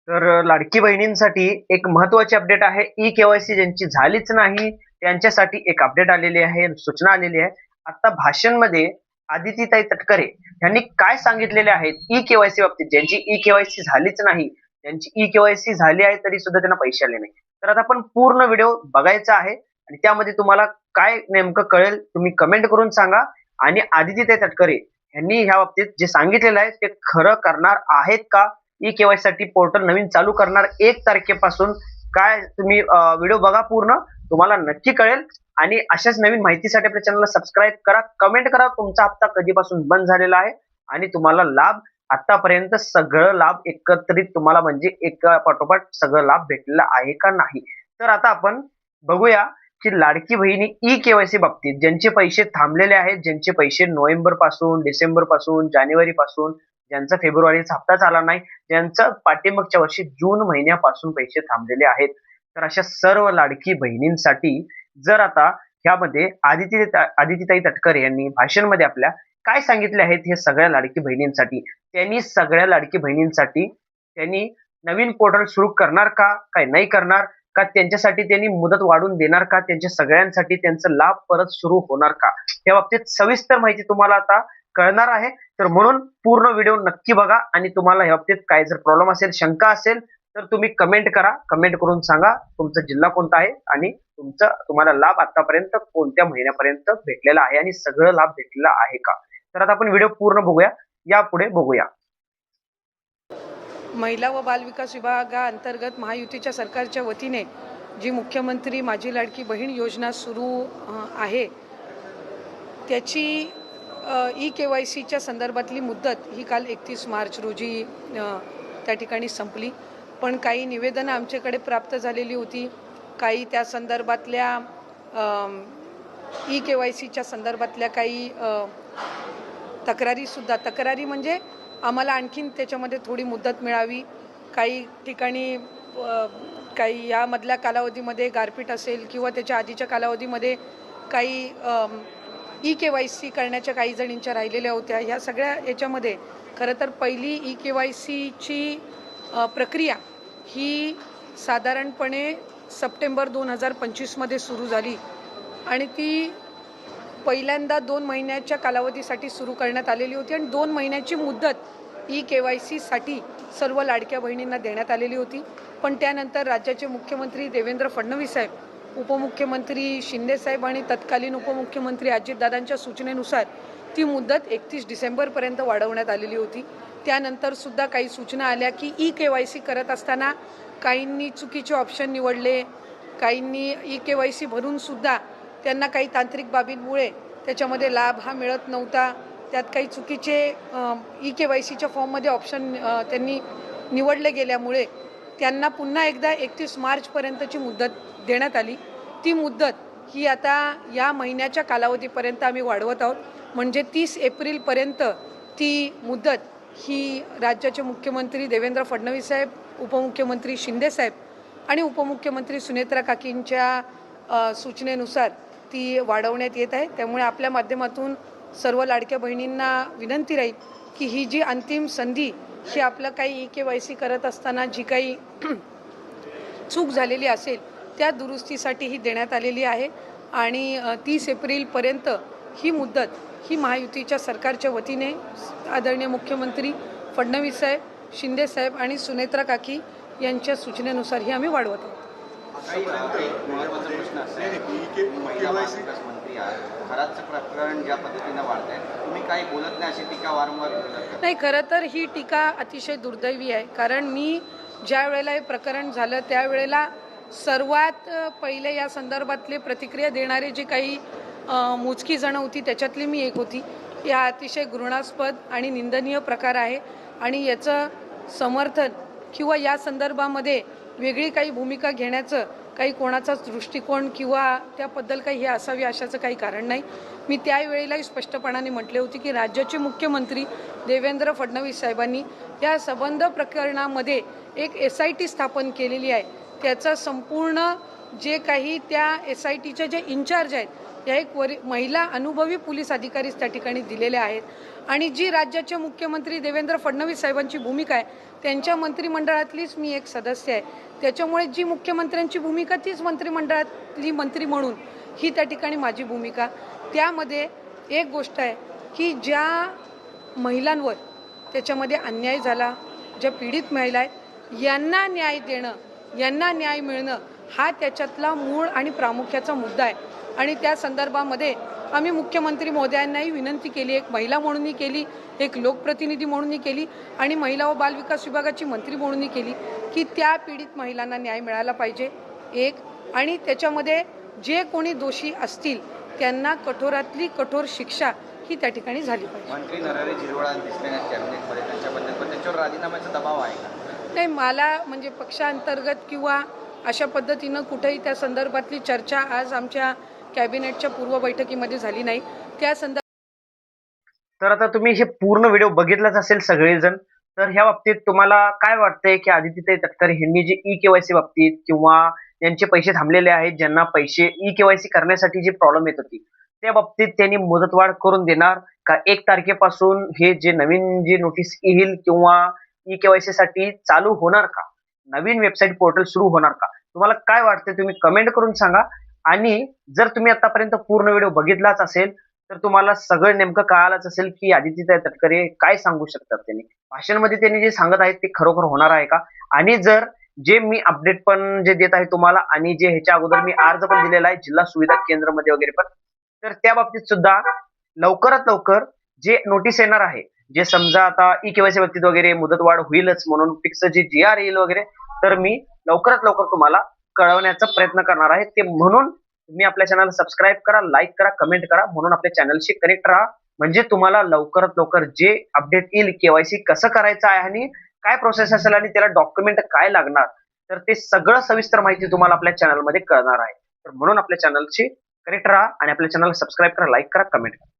लाडकी बहिणींसाठी एक महत्त्वाची अपडेट आहे. ई-केवायसी ज्यांची झालीच नाही, त्यांच्यासाठी एक अपडेट आलेली आहे, सूचना आलेली आहे. आता भाषणमध्ये आदितीताई तटकरे यांनी काय सांगितलेले आहेत ई-केवायसी बाबतीत, ज्यांची ई-केवायसी झालीच नाही, त्यांची ई-केवायसी झाली आहे तरी सुद्धा त्यांना पैसे आले नाही. तर आता आपण पूर्ण व्हिडिओ बघायचा आहे आणि त्यामध्ये तुम्हाला काय नेमकं कळेल तुम्ही कमेंट करून सांगा. आणि आदितीताई तटकरे यांनी ह्या बाबतीत जे सांगितलेलं आहे ते खरं करणार आहेत का? ई-केवायसी साठी पोर्टल नवीन चालू करणार 1 तारखेपासून. काय तुम्ही व्हिडिओ बघा पूर्ण, तुम्हाला नक्की कळेल. आणि अशाच नवीन माहितीसाठी आपल्या चॅनलला सबस्क्राईब करा, कमेंट करा तुमचा हप्ता कधीपासून बंद झालेला आहे आणि तुम्हाला लाभ आतापर्यंत सगळं लाभ एकत्रित तुम्हाला म्हणजे एका पाठोपाठ सगळं लाभ भेटलेला आहे का नाही. तर आता आपण बघूया की लाडकी बहिणी ई-केवायसी बाबतीत ज्यांचे पैसे थांबलेले आहेत, ज्यांचे पैसे नोव्हेंबर पासून, डिसेंबर पासून, जानेवारी पासून, ज्यांचा फेब्रुवारीचा हप्ताच आला नाही, ज्यांचं पाठीमागच्या वर्षी जून महिन्यापासून पैसे थांबलेले आहेत. तर अशा सर्व लाडकी बहिणींसाठी जर आता ह्यामध्ये आदितीताई तटकरे यांनी भाषणमध्ये आपल्या काय सांगितले आहेत हे सगळ्या लाडकी बहिणींसाठी, त्यांनी सगळ्या लाडकी बहिणींसाठी त्यांनी नवीन पोर्टल सुरू करणार का, काय नाही करणार का, त्यांच्यासाठी त्यांनी मुदत वाढवून देणार का, त्यांच्या सगळ्यांसाठी त्यांचा लाभ परत सुरू होणार का, या बाबतीत सविस्तर माहिती तुम्हाला आता कळणार आहे. तर म्हणून पूर्ण व्हिडिओ नक्की बघा आणि तुम्हाला या बाबतीत काय जर प्रॉब्लेम असेल, शंका असेल तर तुम्ही कमेंट करा, कमेंट करून सांगा तुमचा जिल्हा कोणता आहे आणि तुम्हाला लाभ आतापर्यंत कोणत्या महिन्यापर्यंत भेटलेला आहे आणि सगळं लाभ भेटलेला आहे का. तर आता आपण व्हिडिओ पूर्ण बघूया, यापुढे बघूया. महिला व बालविकास विभागाअंतर्गत महायुतीच्या सरकारच्या वतीने जी मुख्यमंत्री माझी लाडकी बहीण योजना सुरू आहे त्याची ई-केवायसीच्या संदर्भातली मुदत ही काल 31 मार्च रोजी त्या ठिकाणी संपली. पण काही निवेदनं आमच्याकडे प्राप्त झालेली होती, काही त्या संदर्भातल्या ई-केवायसीच्या संदर्भातल्या काही तक्रारी म्हणजे आम्हाला आणखीन त्याच्यामध्ये थोडी मुदत मिळावी. काही ठिकाणी काही यामधल्या कालावधीमध्ये गारपीट असेल किंवा त्याच्या आधीच्या कालावधीमध्ये काही ई-केवायसी करण्याच्या काही जणींच्या राहिलेल्या होत्या. ह्या सगळ्या याच्यामध्ये खरं तर पहिली ई-केवायसीची प्रक्रिया ही साधारणपणे सप्टेंबर 2025मध्ये सुरू झाली आणि ती पहिल्यांदा 2 महिन्याच्या कालावधीसाठी सुरू करण्यात आलेली होती आणि 2 महिन्याची मुदत ई-केवायसीसाठी सर्व लाडक्या बहिणींना देण्यात आलेली होती. पण त्यानंतर राज्याचे मुख्यमंत्री देवेंद्र फडणवीस साहेब, उपमुख्यमंत्री शिंदे साहेब आणि तत्कालीन उपमुख्यमंत्री अजितदादांच्या सूचनेनुसार ती मुदत 31 डिसेंबरपर्यंत वाढवण्यात आलेली होती. त्यानंतर सुद्धा काही सूचना आल्या की ई-केवायसी करत असताना काहींनी चुकीचे ऑप्शन निवडले, काहींनी ई-केवायसी भरून सुद्धा त्यांना काही तांत्रिक बाबींमुळे त्याच्यामध्ये लाभ हा मिळत नव्हता. त्यात काही चुकीचे ई-केवायसीच्या फॉर्ममध्ये ऑप्शन त्यांनी निवडले गेल्यामुळे त्यांना पुन्हा एकदा 31 मार्चपर्यंतची मुदत देण्यात आली. ती मुदत ही आता या महिन्याच्या कालावधीपर्यंत आम्ही वाढवत आहोत. म्हणजे 30 एप्रिलपर्यंत ती मुदत ही राज्याचे मुख्यमंत्री देवेंद्र फडणवीस साहेब, उपमुख्यमंत्री शिंदे साहेब आणि उपमुख्यमंत्री सुनेत्रा काकींच्या सूचनेनुसार ती वाढवण्यात येत आहे. त्यामुळे आपल्या माध्यमातून सर्व लाडक्या बहिणींना विनंती राहील की ही जी अंतिम संधी ही आपलं काही ई-केवायसी करत असताना जी काही चूक झालेली असेल त्या दुरुस्तीसाठी ही देण्यात आलेली आहे आणि 30 एप्रिलपर्यंत ही मुदत ही महायुतीच्या सरकारच्या वतीने आदरणीय मुख्यमंत्री फडणवीस साहेब, शिंदे साहेब आणि सुनेत्रा काकी यांच्या सूचनेनुसार ही आम्ही वाढवत आहोत. प्रकरण ज्या पद्धतीने वाढत आहे, तुम्ही काही बोलत नाही अशी टीका वारंवार नाही. खरं तर ही टीका अतिशय दुर्दैवी आहे, कारण मी ज्या वेळेला हे प्रकरण झालं त्यावेळेला सर्वात पहिले या संदर्भातले प्रतिक्रिया देणारे जे काही मोजकी जण होती त्याच्यातली मी एक होती. या अतिशय घृणास्पद आणि निंदनीय प्रकार आहे आणि याचं समर्थन किंवा या संदर्भामध्ये वेगळी काही भूमिका घेण्याचं काही कोणाचाच दृष्टिकोन किंवा त्याबद्दल काही हे असावे अशाचं काही कारण नाही. मी त्यावेळेलाही स्पष्टपणाने म्हटले होते की राज्याचे मुख्यमंत्री देवेंद्र फडणवीस साहेबांनी या संबंध प्रकरणामध्ये एक SIT स्थापन केलेली आहे. त्याचा संपूर्ण जे काही त्या SITचे जे इन्चार्ज आहेत या एक महिला अनुभवी पोलीस अधिकारीच त्या ठिकाणी दिलेल्या आहेत. आणि जी राज्याचे मुख्यमंत्री देवेंद्र फडणवीस साहेबांची भूमिका आहे, त्यांच्या मंत्रिमंडळातलीच मी एक सदस्य आहे. त्याच्यामुळे जी मुख्यमंत्र्यांची भूमिका तीच मंत्रिमंडळातली मंत्री म्हणून ही त्या ठिकाणी माझी भूमिका. त्यामध्ये एक गोष्ट आहे की ज्या महिलांवर त्याच्यामध्ये अन्याय झाला, ज्या पीडित महिला आहेत, यांना न्याय देणं, यांना न्याय मिळणं हा त्याच्यातला मूळ आणि प्रामुख्याचा मुद्दा आहे. आणि त्या संदर्भामध्ये आम्ही मुख्यमंत्री महोदयांनाही विनंती केली, एक महिला म्हणूनही केली, एक लोकप्रतिनिधी म्हणूनही केली आणि महिला व बालविकास विभागाची मंत्री म्हणूनही केली की त्या पीडित महिलांना न्याय मिळाला पाहिजे एक. आणि त्याच्यामध्ये जे कोणी दोषी असतील त्यांना कठोरातली कठोर शिक्षा ही त्या ठिकाणी झाली पाहिजे. मंत्री नरहरी झिरवाळ दिसले नाहीत कॅबिनेटमध्ये, त्यांच्याबद्दल पण त्यांच्यावर राजीनाम्याचा दबाव आहे का? नाही, मला म्हणजे पक्षांतर्गत किंवा अशा पद्धतीनं कुठेही त्या संदर्भातली चर्चा आज आमच्या कॅबिनेटच्या पूर्व बैठकीमध्ये झाली नाही. त्या संदर्भात तर आता तुम्ही हे पूर्ण व्हिडिओ बघितलाच असेल सगळेजण. तर ह्या बाबतीत तुम्हाला काय वाटतंय की आदितीताई तटकरे यांनी जे ई-केवायसी बाबतीत किंवा ज्यांचे पैसे थांबलेले आहेत, ज्यांना पैसे ई-केवायसी करण्यासाठी जी प्रॉब्लेम येत होती, त्या बाबतीत त्यांनी मुदतवाढ करून देणार का 1 तारखेपासून हे जे नवीन जी नोटीस येईल किंवा ई-केवायसी साठी चालू होणार का, नवीन वेबसाईट पोर्टल सुरू होणार का? तुम्हाला काय वाटतंय तुम्ही कमेंट करून सांगा. आणि जर तुम्ही आतापर्यंत पूर्ण व्हिडिओ बघितलाच असेल तर तुम्हाला सगळं नेमकं कळालंच असेल की आदितीताई तटकरे काय सांगू शकतात. त्यांनी भाषणमध्ये त्यांनी जे सांगत आहेत ते खरोखर होणार आहे का? आणि जर जे मी अपडेट पण जे देत आहे तुम्हाला आणि जे ह्याच्या अगोदर मी अर्ज पण दिलेला आहे जिल्हा सुविधा केंद्रामध्ये वगैरे पण, तर त्या बाबतीत सुद्धा लवकरात लवकर जे नोटीस येणार आहे, जे समजा आता ई-केवायसी बाबतीत वगैरे मुदतवाढ होईलच म्हणून फिक्स जे GR येईल वगैरे, तर मी लवकरात लवकर तुम्हाला कळवण्याचा प्रयत्न करणार आहे. ते म्हणून तुम्ही आपल्या चॅनलला सबस्क्राईब करा, लाईक करा, कमेंट करा, म्हणून आपल्या चॅनलशी कनेक्ट राहा. म्हणजे तुम्हाला लवकरात लवकर जे अपडेट येईल, केवायसी कसं करायचं आहे आणि काय प्रोसेस असेल आणि त्याला डॉक्युमेंट काय लागणार, तर ते सगळं सविस्तर माहिती तुम्हाला आपल्या चॅनलमध्ये कळणार आहे. तर म्हणून आपल्या चॅनलशी कनेक्ट राहा आणि आपल्या चॅनलला सबस्क्राईब करा, लाईक करा, कमेंट करा.